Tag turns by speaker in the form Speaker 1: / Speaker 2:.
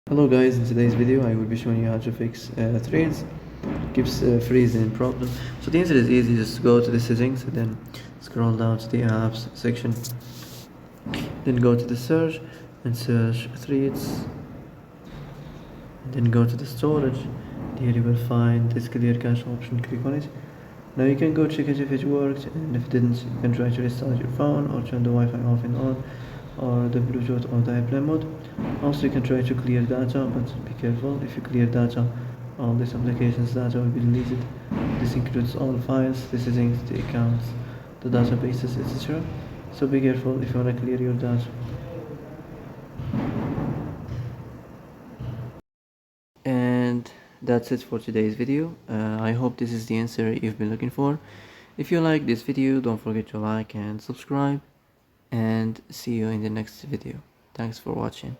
Speaker 1: Hello guys, in today's video I will be showing you how to fix threads keeps freezing problem. So the answer is easy, just go to the settings and then scroll down to the apps section, then go to the search and search threads, and then go to the storage. Here you will find this clear cache option, click on it. Now you can go check it if it worked, and if it didn't you can try to restart your phone or turn the Wi-Fi off and on, or the Bluetooth or the airplane mode. Also you can try to clear data, but be careful. If you clear data, all this application's data will be deleted. This includes all files, the settings, the accounts, the databases, etc. So be careful if you want to clear your data. And that's it for today's video. I hope this is the answer you've been looking for. If you like this video, don't forget to like and subscribe, and see you in the next video. Thanks for watching.